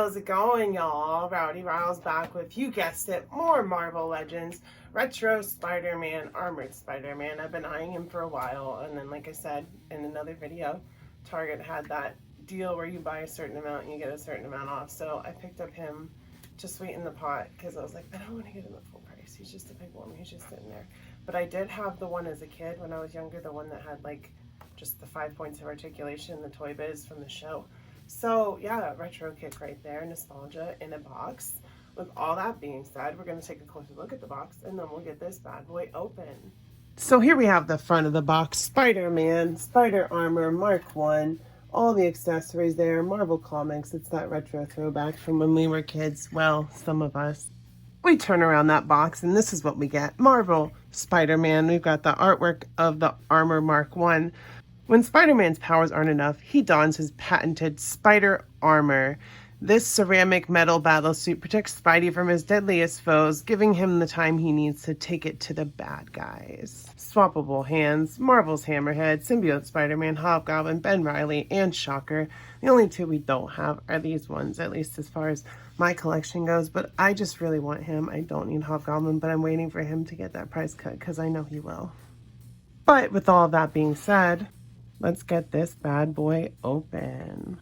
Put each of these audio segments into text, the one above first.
How's it going, y'all? Rowdy Riles back with, you guessed it, more Marvel Legends Retro Spider-Man, Armored Spider-Man. I've been eyeing him for a while, and then like I said in another video, Target had that deal where you buy a certain amount and you get a certain amount off. So I picked up him to sweeten the pot because I was like, I don't want to get him at full price. He's just a big one. He's just sitting there. But I did have the one as a kid when I was younger, the one that had like just the 5 points of articulation, the Toy Biz from the show. So yeah, retro kick right there, nostalgia in a box. With all that being said, we're going to take a closer look at the box and then we'll get this bad boy open. So here we have the front of the box, Spider-Man, Spider Armor, Mark 1, all the accessories there, Marvel Comics. It's that retro throwback from when we were kids. Well, some of us. We turn around that box and this is what we get. Marvel Spider-Man. We've got the artwork of the Armor Mark 1. When Spider-Man's powers aren't enough, he dons his patented Spider Armor. This ceramic metal battlesuit protects Spidey from his deadliest foes, giving him the time he needs to take it to the bad guys. Swappable hands, Marvel's Hammerhead, Symbiote Spider-Man, Hobgoblin, Ben Reilly, and Shocker. The only two we don't have are these ones, at least as far as my collection goes, but I just really want him. I don't need Hobgoblin, but I'm waiting for him to get that price cut because I know he will. But with all that being said, let's get this bad boy open.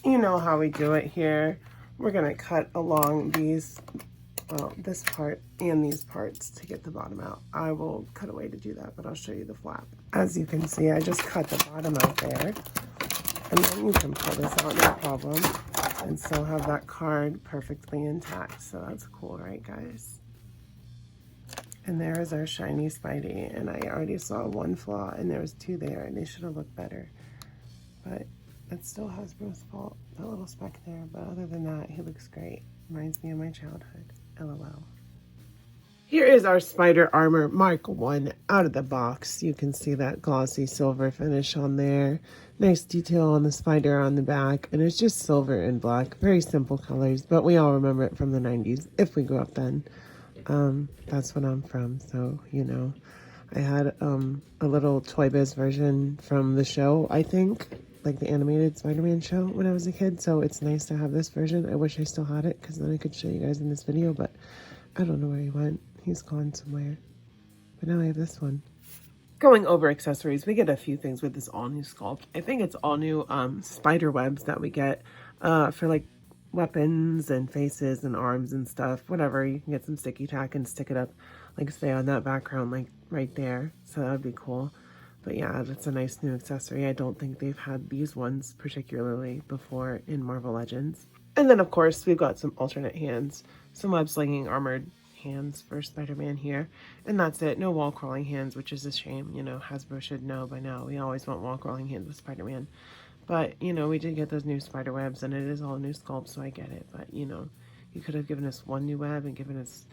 You know how we do it here. We're going to cut along these, well, this part and these parts to get the bottom out. I will cut away to do that, but I'll show you the flap. As you can see, I just cut the bottom out there. And then you can pull this out, no problem, and still have that card perfectly intact. So that's cool, right, guys? And there is our shiny Spidey. And I already saw one flaw, and there was two there, and they should have looked better. But it's still Hasbro's fault, that little speck there. But other than that, he looks great. Reminds me of my childhood. LOL. Here is our Spider Armor Mark 1 out of the box. You can see that glossy silver finish on there. Nice detail on the spider on the back. And it's just silver and black. Very simple colors, but we all remember it from the 90s, if we grew up then. That's when I'm from, so, you know. I had a little Toy Biz version from the show, I think. Like the animated Spider-Man show when I was a kid. So it's nice to have this version. I wish I still had it, because then I could show you guys in this video, but I don't know where he went. He's gone somewhere. But now I have this one. Going over accessories, we get a few things with this all new sculpt. I think it's all new spider webs that we get for like weapons and faces and arms and stuff. Whatever, you can get some sticky tack and stick it up, like say on that background, like right there. So that would be cool. But yeah, that's a nice new accessory. I don't think they've had these ones particularly before in Marvel Legends. And then of course, we've got some alternate hands, some web slinging armored hands for Spider-Man here, and that's it. No wall crawling hands, which is a shame. You know, Hasbro should know by now. We always want wall crawling hands with Spider-Man, but you know, we did get those new spider webs, and it is all new sculpt, so I get it. But you know, you could have given us one new web and given us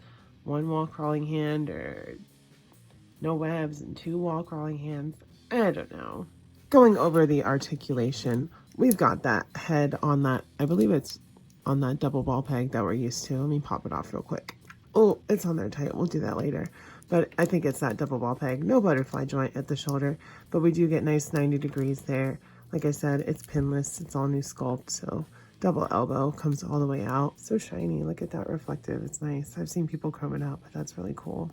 one wall crawling hand, or no webs and two wall crawling hands. I don't know. Going over the articulation, we've got that head on that, I believe it's on that double ball peg that we're used to. Let me pop it off real quick. Oh, it's on there tight. We'll do that later. But I think it's that double ball peg. No butterfly joint at the shoulder, but we do get nice 90 degrees there. Like I said, it's pinless. It's all new sculpt, so double elbow comes all the way out. So shiny. Look at that reflective. It's nice. I've seen people chrome it out, but that's really cool.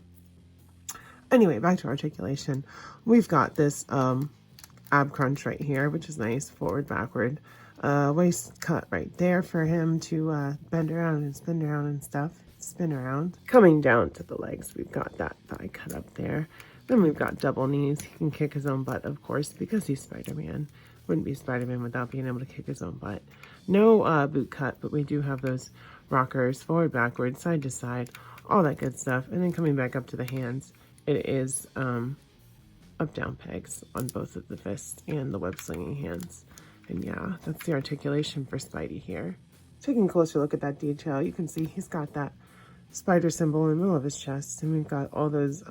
Anyway, back to articulation. We've got this ab crunch right here, which is nice. Forward, backward. Waist cut right there for him to bend around and spin around and stuff. Spin around. Coming down to the legs, we've got that thigh cut up there. Then we've got double knees. He can kick his own butt, of course, because he's Spider-Man. Wouldn't be Spider-Man without being able to kick his own butt. No boot cut, but we do have those rockers, forward, backward, side to side, all that good stuff. And then coming back up to the hands, it is up-down pegs on both of the fists and the web-slinging hands. And yeah, that's the articulation for Spidey here. Taking a closer look at that detail, you can see he's got that spider symbol in the middle of his chest, and we've got all those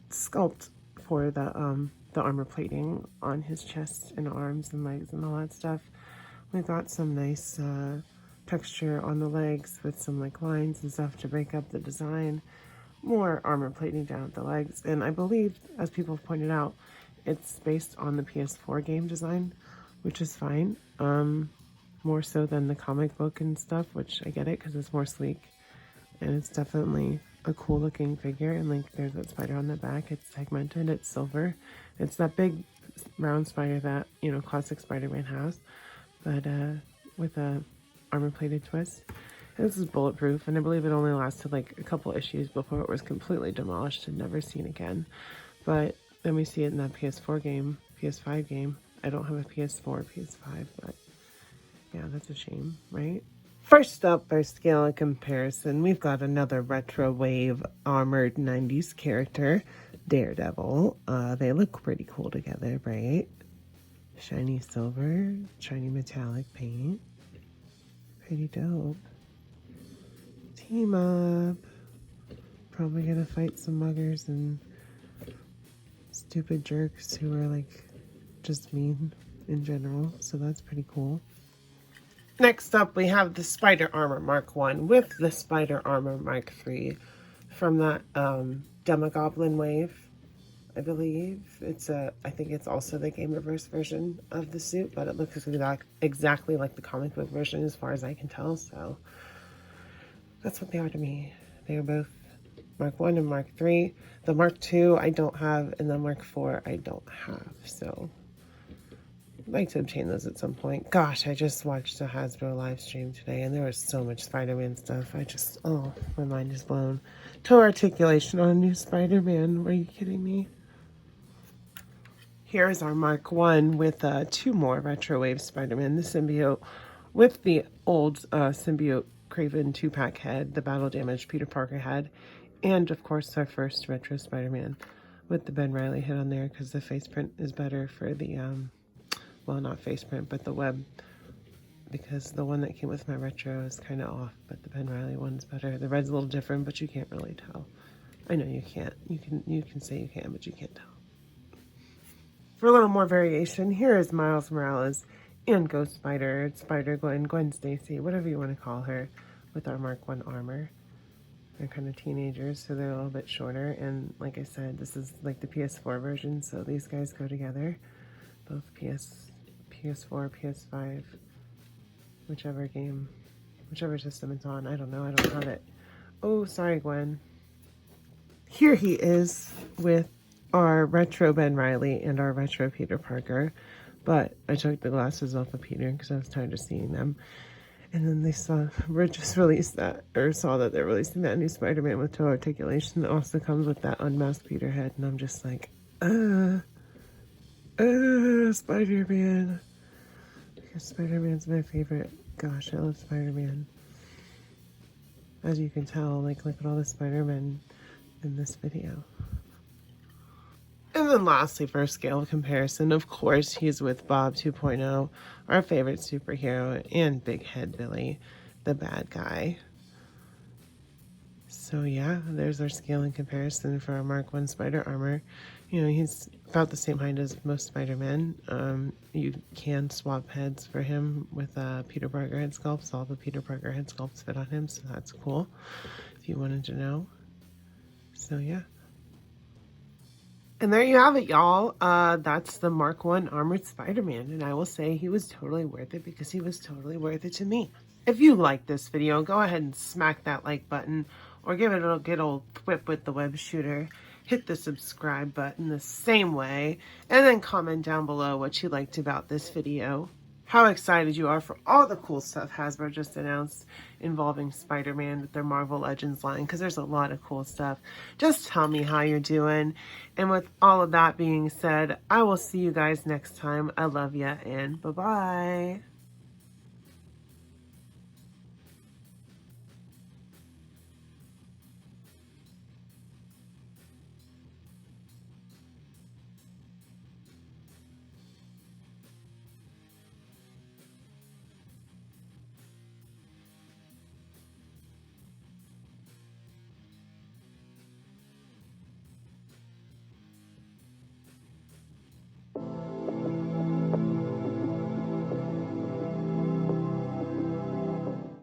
sculpt for the armor plating on his chest and arms and legs and all that stuff. We've got some nice texture on the legs with some like lines and stuff to break up the design. More armor plating down at the legs. And I believe, as people have pointed out, it's based on the PS4 game design, which is fine. More so than the comic book and stuff, which I get it because it's more sleek. And it's definitely a cool looking figure. And like there's that spider on the back. It's segmented, it's silver. It's that big round spider that, you know, classic Spider-Man has. But with a armor plated twist. And this is bulletproof, and I believe it only lasted like a couple issues before it was completely demolished and never seen again. But then we see it in that PS4 game, PS5 game. I don't have a PS4, PS5, but yeah, that's a shame, right? First up, our scale of comparison, we've got another retro wave armored 90s character, Daredevil. They look pretty cool together, right? Shiny silver, shiny metallic paint. Pretty dope. Team up. Probably gonna fight some muggers and stupid jerks who are like just mean in general, so that's pretty cool. Next up, we have the Spider Armor Mark 1 with the Spider Armor Mark 3 from that Demogoblin wave, I believe. I think it's also the Game Reverse version of the suit, but it looks exactly like the comic book version as far as I can tell, so that's what they are to me. They are both Mark 1 and Mark 3. The Mark 2 I don't have, and the Mark 4 I don't have, so I'd like to obtain those at some point. Gosh, I just watched a Hasbro live stream today, and there was so much Spider-Man stuff. Oh, my mind is blown. Toe articulation on a new Spider-Man. Are you kidding me? Here's our Mark 1 with 2 more Retro Wave Spider-Man. The symbiote with the old symbiote Craven 2-pack head, the battle damaged Peter Parker head, and of course our first retro Spider-Man with the Ben Reilly head on there because the face print is better for the, well, not face print, but the web, because the one that came with my retro is kind of off, but the Ben Reilly one's better. The red's a little different, but you can't really tell. I know you can't. You can say you can, but you can't tell. For a little more variation, here is Miles Morales and Ghost Spider, Spider-Gwen, Gwen Stacy, whatever you want to call her, with our Mark 1 armor. They're kind of teenagers, so they're a little bit shorter, and like I said, this is like the PS4 version, so these guys go together. Both PS4, PS5, whichever system it's on. I don't know, I don't have it. Oh, sorry, Gwen. Here he is with our retro Ben Reilly and our retro Peter Parker, but I took the glasses off of Peter because I was tired of seeing them. And then they saw that they're releasing that new Spider-Man with toe articulation that also comes with that unmasked Peter head, and I'm just like, Spider-Man. Because Spider-Man's my favorite. Gosh, I love Spider-Man. As you can tell, like, look at all the Spider-Man in this video. And then lastly, for scale of comparison, of course, he's with Bob 2.0, our favorite superhero, and Big Head Billy, the bad guy. So yeah, there's our scale in comparison for our Mark 1 Spider Armor. You know, he's about the same height as most Spider-Man. You can swap heads for him with Peter Parker head sculpts. All the Peter Parker head sculpts fit on him, so that's cool, if you wanted to know. So yeah. And there you have it, y'all. That's the Mark 1 Armored Spider-Man, and I will say he was totally worth it because he was totally worth it to me. If you like this video, go ahead and smack that like button or give it a good old whip with the web shooter. Hit the subscribe button the same way, and then comment down below what you liked about this video. How excited you are for all the cool stuff Hasbro just announced involving Spider-Man with their Marvel Legends line, because there's a lot of cool stuff. Just tell me how you're doing. And with all of that being said, I will see you guys next time. I love ya, and bye-bye.